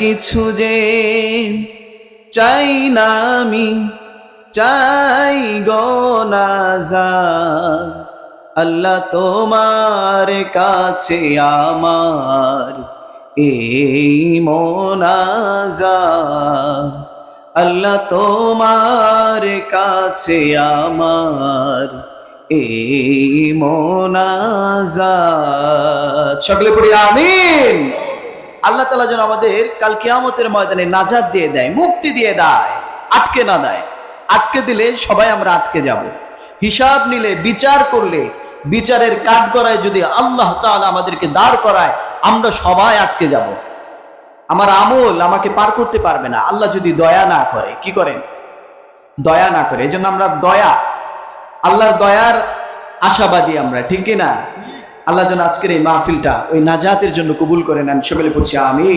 কিছু যে চাই না আমি, চাই গো না জান। আল্লাহ তোমার কাছে আমার এই মোনাজাত, আল্লাহ তোমার কাছে আমার এই মোনাজাত। সকলে পড়ি আমিন। আল্লাহ তাআলা যেন আমাদের কাল কিয়ামতের ময়দানে নাজাত দিয়ে দেয়, মুক্তি দিয়ে দেয়, আটকে না দেয়। আটকে দিলে সবাই আমরা আটকে যাব। হিসাব নিলে, বিচার করলে, বিচারের কাঠগড়ায় যদি আল্লাহ তাআলা আমাদেরকে দাঁড় করায়, আমরা সবাই আটকে যাব। আমার আমল আমাকে পার করতে পারবে না, আল্লাহ যদি দয়া না করে। কি করেন? দয়া না করে। এজন্য আমরা আল্লাহর দয়ার আশাবাদী আমরা, ঠিক কি না? আল্লাহ যেন আজকের এই মাহফিলটা ওই নাজাতের জন্য কবুল করে নেন। সকলে পড়ছি আমিন।